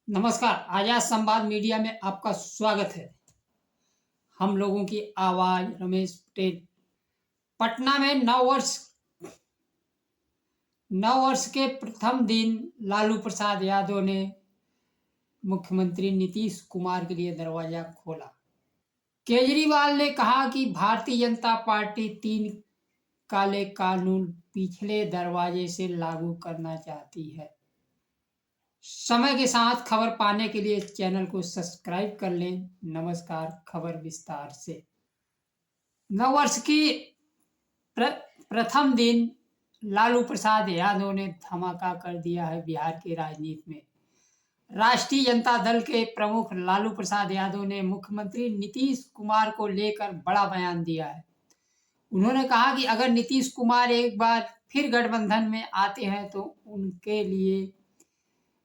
नमस्कार। आजाद संवाद मीडिया में आपका स्वागत है। हम लोगों की आवाज रमेश पटेल। पटना में नव वर्ष के प्रथम दिन लालू प्रसाद यादव ने मुख्यमंत्री नीतीश कुमार के लिए दरवाजा खोला। केजरीवाल ने कहा कि भारतीय जनता पार्टी 3 काले कानून पिछले दरवाजे से लागू करना चाहती है। समय के साथ खबर पाने के लिए चैनल को सब्सक्राइब कर लें। नमस्कार। खबर विस्तार से। नववर्ष की प्रथम दिन लालू प्रसाद यादव ने धमाका कर दिया है बिहार की राजनीति में। राष्ट्रीय जनता दल के प्रमुख लालू प्रसाद यादव ने मुख्यमंत्री नीतीश कुमार को लेकर बड़ा बयान दिया है। उन्होंने कहा कि अगर नीतीश कुमार एक बार फिर गठबंधन में आते हैं तो उनके लिए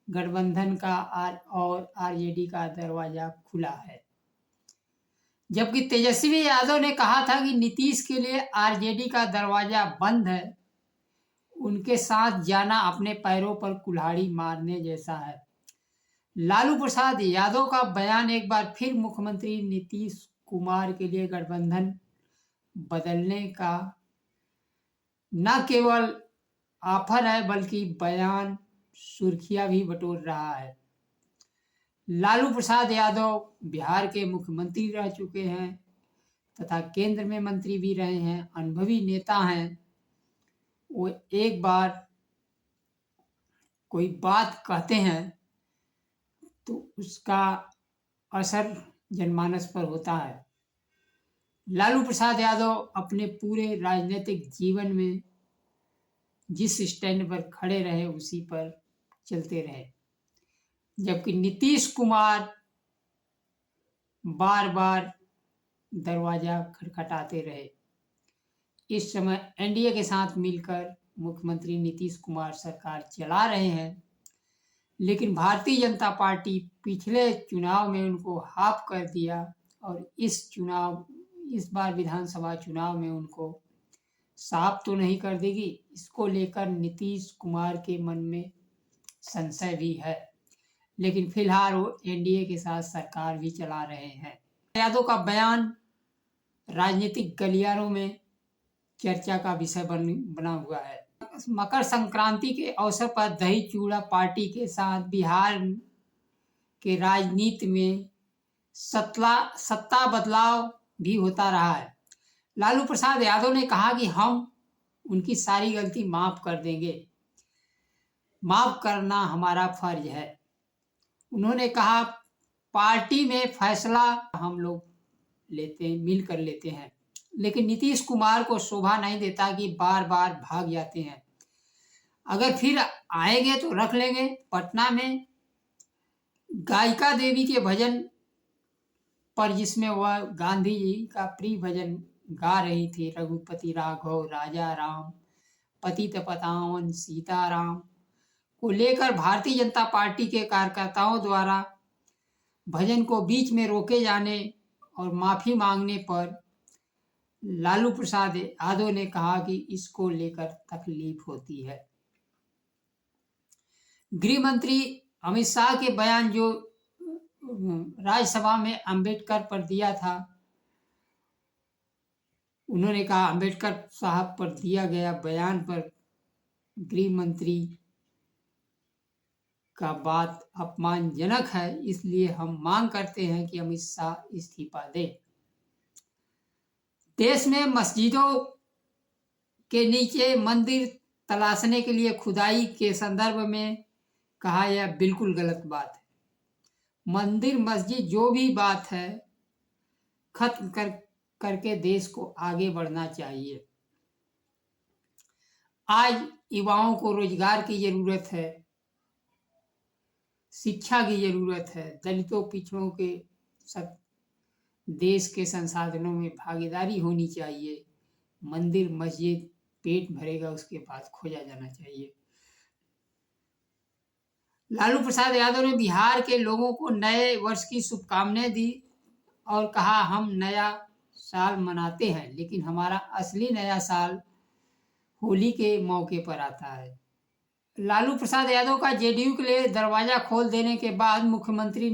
गठबंधन का और आरजेडी का दरवाजा खुला है। जबकि तेजस्वी यादव ने कहा था कि नीतीश के लिए आरजेडी का दरवाजा बंद है, उनके साथ जाना अपने पैरों पर कुल्हाड़ी मारने जैसा है। लालू प्रसाद यादव का बयान एक बार फिर मुख्यमंत्री नीतीश कुमार के लिए गठबंधन बदलने का न केवल ऑफर है बल्कि बयान सुर्खियां भी बटोर रहा है। लालू प्रसाद यादव बिहार के मुख्यमंत्री रह चुके हैं तथा केंद्र में मंत्री भी रहे हैं, अनुभवी नेता हैं। वो एक बार कोई बात कहते हैं तो उसका असर जनमानस पर होता है। लालू प्रसाद यादव अपने पूरे राजनीतिक जीवन में जिस स्टैंड पर खड़े रहे उसी पर चलते रहे, जबकि नीतीश कुमार बार बार दरवाजा खटखटाते रहे। इस समय एनडीए के साथ मिलकर मुख्यमंत्री नीतीश कुमार सरकार चला रहे हैं, लेकिन भारतीय जनता पार्टी पिछले चुनाव में उनको हाफ कर दिया और इस बार विधानसभा चुनाव में उनको साफ तो नहीं कर देगी। इसको लेकर नीतीश कुमार के मन में संशय भी है, लेकिन फिलहाल वो एनडीए के साथ सरकार भी चला रहे हैं। यादव का बयान राजनीतिक गलियारों में चर्चा का विषय बना हुआ है। मकर संक्रांति के अवसर पर दही चूड़ा पार्टी के साथ बिहार के राजनीति में सत्ता बदलाव भी होता रहा है। लालू प्रसाद यादव ने कहा कि हम उनकी सारी गलती माफ कर देंगे, माफ करना हमारा फर्ज है। उन्होंने कहा पार्टी में फैसला हम लोग मिलकर लेते हैं, लेकिन नीतीश कुमार को शोभा नहीं देता कि बार बार भाग जाते हैं। अगर फिर आएंगे तो रख लेंगे। पटना में गायिका देवी के भजन पर, जिसमें वह गांधी जी का प्रिय भजन गा रही थी, रघुपति राघव राजा राम पतित पावन सीताराम, को लेकर भारतीय जनता पार्टी के कार्यकर्ताओं द्वारा भजन को बीच में रोके जाने और माफी मांगने पर लालू प्रसाद यादव ने कहा कि इसको लेकर तकलीफ होती है। गृह मंत्री अमित शाह के बयान जो राज्यसभा में अंबेडकर पर दिया था, उन्होंने कहा अंबेडकर साहब पर दिया गया बयान पर गृह मंत्री का बात अपमानजनक है, इसलिए हम मांग करते हैं कि अमित शाह इस्तीफा दें। देश में मस्जिदों के नीचे मंदिर तलाशने के लिए खुदाई के संदर्भ में कहा यह बिल्कुल गलत बात है। मंदिर मस्जिद जो भी बात है खत्म करके देश को आगे बढ़ना चाहिए। आज युवाओं को रोजगार की जरूरत है, शिक्षा की जरूरत है, दलितों पिछड़ों के सब देश के संसाधनों में भागीदारी होनी चाहिए। मंदिर मस्जिद पेट भरेगा उसके बाद खोजा जाना चाहिए। लालू प्रसाद यादव ने बिहार के लोगों को नए वर्ष की शुभकामनाएं दी और कहा हम नया साल मनाते हैं, लेकिन हमारा असली नया साल होली के मौके पर आता है। लालू प्रसाद यादव का जेडीयू के लिए दरवाजा खोल देने के बाद मुख्यमंत्री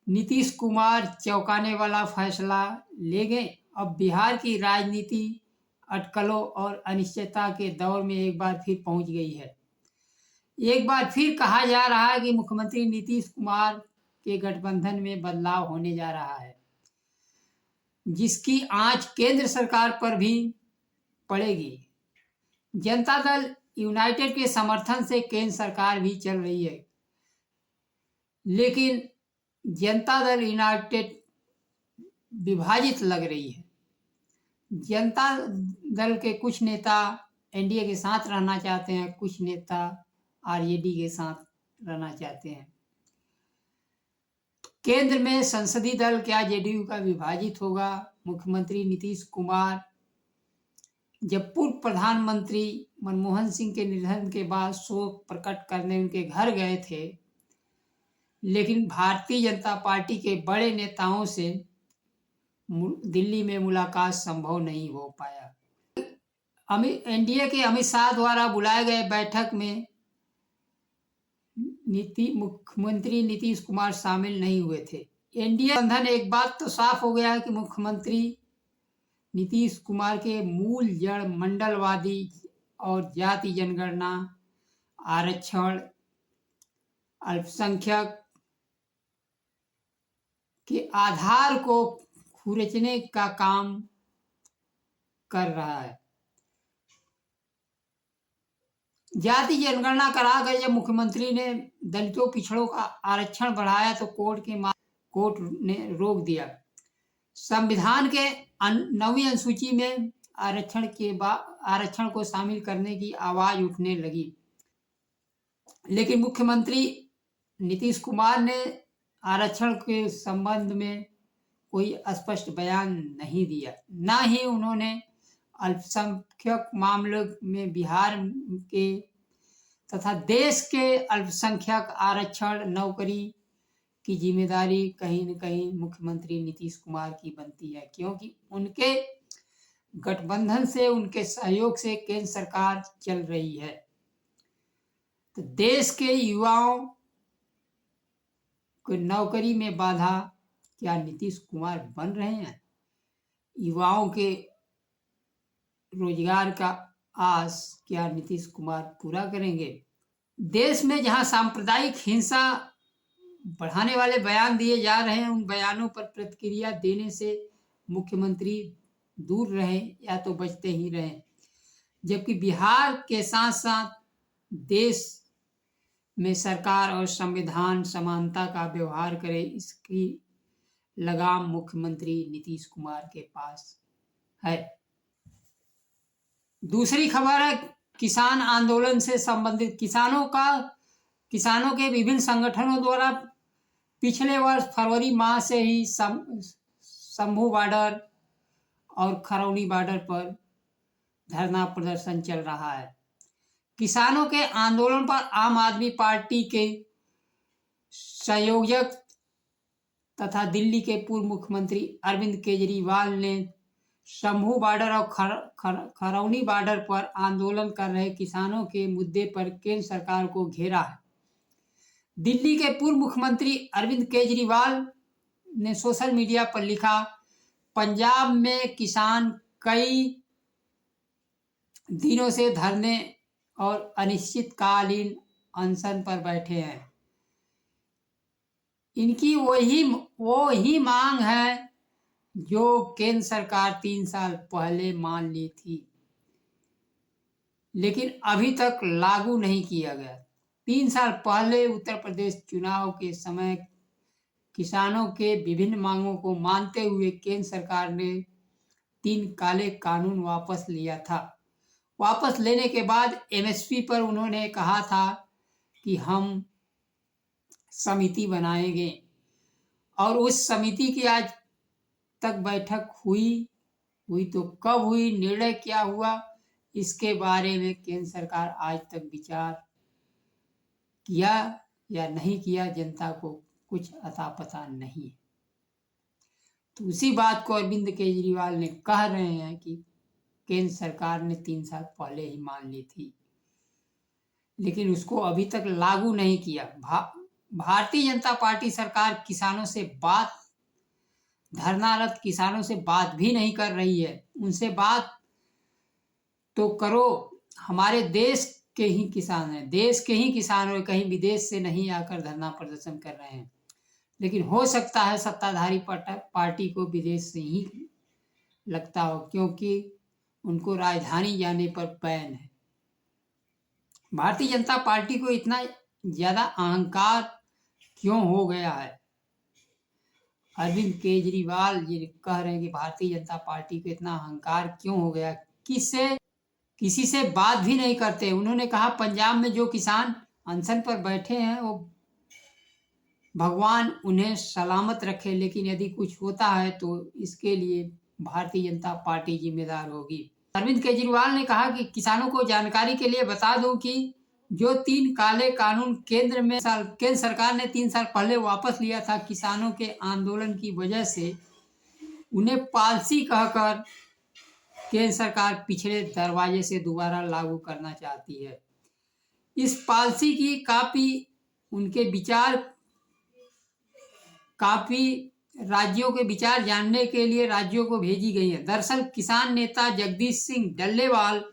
नीतीश कुमार चौंकाने वाला फैसला ले गए। अब बिहार की राजनीति अटकलों और अनिश्चितता के दौर में एक बार फिर पहुंच गई है। एक बार फिर कहा जा रहा है कि मुख्यमंत्री नीतीश कुमार के गठबंधन में बदलाव होने जा रहा है, जिसकी आंच केंद्र सरकार पर भी पड़ेगी। जनता दल यूनाइटेड के समर्थन से केंद्र सरकार भी चल रही है, लेकिन जनता दल यूनाइटेड विभाजित लग रही है। जनता दल के कुछ नेता एनडीए के साथ रहना चाहते हैं, कुछ नेता आरजेडी के साथ रहना चाहते हैं। केंद्र में संसदीय दल क्या जेडीयू का विभाजित होगा? मुख्यमंत्री नीतीश कुमार जब पूर्व प्रधानमंत्री मनमोहन सिंह के निधन के बाद शोक प्रकट करने उनके घर गए थे, लेकिन भारतीय जनता पार्टी के बड़े नेताओं से दिल्ली में मुलाकात संभव नहीं हो पाया। एनडीए के अमित शाह द्वारा बुलाए गए बैठक में मुख्यमंत्री नीतीश कुमार शामिल नहीं हुए थे। एनडीए बंधन एक बात तो साफ हो गया है कि मुख्यमंत्री नीतीश कुमार के मूल जड़ मंडलवादी और जाति जनगणना, आरक्षण, अल्पसंख्यक के आधार को खुरचने का काम कर रहा है। जाति जनगणना करा कर जब मुख्यमंत्री ने दलितों पिछड़ों का आरक्षण बढ़ाया तो कोर्ट ने रोक दिया। संविधान के 9वीं अनुसूची में आरक्षण को शामिल करने की आवाज उठने लगी, लेकिन मुख्यमंत्री नीतीश कुमार ने आरक्षण के संबंध में कोई स्पष्ट बयान नहीं दिया। ना ही उन्होंने अल्पसंख्यक मामलों में बिहार के तथा देश के अल्पसंख्यक आरक्षण नौकरी की जिम्मेदारी कहीं न कहीं मुख्यमंत्री नीतीश कुमार की बनती है, क्योंकि उनके गठबंधन से, उनके सहयोग से केंद्र सरकार चल रही है। तो देश के युवाओं को नौकरी में बाधा क्या नीतीश कुमार बन रहे हैं? युवाओं के रोजगार का आस क्या नीतीश कुमार पूरा करेंगे? देश में जहां सांप्रदायिक हिंसा बढ़ाने वाले बयान दिए जा रहे हैं, उन बयानों पर प्रतिक्रिया देने से मुख्यमंत्री दूर रहे या तो बचते ही रहे, जबकि बिहार के साथ साथ देश में सरकार और संविधान समानता का व्यवहार करे, इसकी लगाम मुख्यमंत्री नीतीश कुमार के पास है। दूसरी खबर है किसान आंदोलन से संबंधित। किसानों के विभिन्न संगठनों द्वारा पिछले वर्ष फरवरी माह से ही शंभू बॉर्डर और खरौनी बॉर्डर पर धरना प्रदर्शन चल रहा है। किसानों के आंदोलन पर आम आदमी पार्टी के संयोजक तथा दिल्ली के पूर्व मुख्यमंत्री अरविंद केजरीवाल ने शंभू बॉर्डर और खरौनी बॉर्डर पर आंदोलन कर रहे किसानों के मुद्दे पर केंद्र सरकार को घेरा है। दिल्ली के पूर्व मुख्यमंत्री अरविंद केजरीवाल ने सोशल मीडिया पर लिखा, पंजाब में किसान कई दिनों से धरने और अनिश्चितकालीन अनशन पर बैठे हैं। इनकी वो ही मांग है जो केंद्र सरकार 3 साल पहले मान ली थी, लेकिन अभी तक लागू नहीं किया गया। 3 साल पहले उत्तर प्रदेश चुनाव के समय किसानों के विभिन्न मांगों को मानते हुए केंद्र सरकार ने 3 काले कानून वापस लिया था। वापस लेने के बाद एमएसपी पर उन्होंने कहा था कि हम समिति बनाएंगे, और उस समिति की आज तक बैठक हुई तो कब हुई, निर्णय क्या हुआ, इसके बारे में केंद्र सरकार आज तक विचार किया या नहीं किया, जनता को कुछ अता पता नहीं है। तो उसी बात को अरविंद केजरीवाल ने कह रहे हैं कि केंद्र सरकार ने 3 साल पहले ही मान ली थी। लेकिन उसको अभी तक लागू नहीं किया। भारतीय जनता पार्टी सरकार किसानों से बात, धरनारत किसानों से बात भी नहीं कर रही है। उनसे बात तो करो, हमारे देश के ही किसान हैं, देश के ही किसान और कहीं विदेश से नहीं आकर धरना प्रदर्शन कर रहे हैं। लेकिन हो सकता है सत्ताधारी पार्टी को विदेश से ही लगता हो, क्योंकि उनको राजधानी जाने पर बैन है। भारतीय जनता पार्टी को इतना ज्यादा अहंकार क्यों हो गया है? अरविंद केजरीवाल जी कह रहे हैं कि भारतीय जनता पार्टी को इतना अहंकार क्यों हो गया, किसी से बात भी नहीं करते। उन्होंने कहा पंजाब में जो किसान अनशन पर बैठे हैं वो भगवान उन्हें सलामत रखे, लेकिन यदि कुछ होता है तो इसके लिए भारतीय जनता पार्टी जिम्मेदार होगी। अरविंद केजरीवाल ने कहा कि किसानों को जानकारी के लिए बता दूं कि जो 3 काले कानून केंद्र सरकार ने 3 साल पहले वापस लिया था, किसानों के आंदोलन की वजह से उन्हें पॉलिसी कहकर केंद्र सरकार पिछले दरवाजे से दोबारा लागू करना चाहती है। इस पॉलिसी की काफी राज्यों के विचार जानने के लिए राज्यों को भेजी गई है। दरअसल किसान नेता जगदीश सिंह डल्लेवाल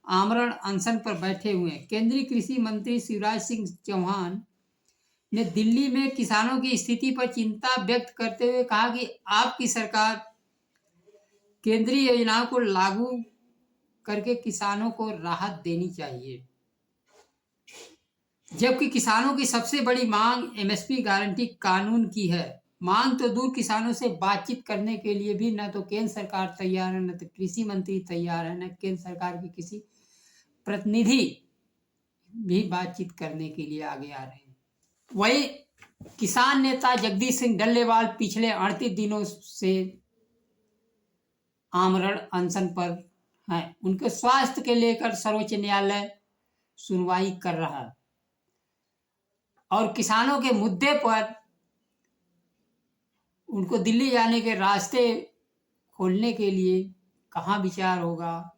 आमरण अनशन पर बैठे हुए हैं। केंद्रीय कृषि मंत्री शिवराज सिंह चौहान ने दिल्ली में किसानों की स्थिति पर चिंता व्यक्त करते हुए कहा कि आपकी सरकार केंद्रीय योजनाओं को लागू करके किसानों को राहत देनी चाहिए, जबकि किसानों की सबसे बड़ी मांग एमएसपी गारंटी कानून की है। मांग तो दूर, किसानों से बातचीत करने के लिए भी न तो केंद्र सरकार तैयार है, न तो कृषि मंत्री तैयार है, न केंद्र सरकार के किसी प्रतिनिधि भी बातचीत करने के लिए आगे आ रहे हैं। वही किसान नेता जगदीश सिंह डल्लेवाल पिछले 38 दिनों से आमरण अनशन पर हैं। उनके स्वास्थ्य के लेकर सर्वोच्च न्यायालय सुनवाई कर रहा है और किसानों के मुद्दे पर उनको दिल्ली जाने के रास्ते खोलने के लिए कहाँ विचार होगा,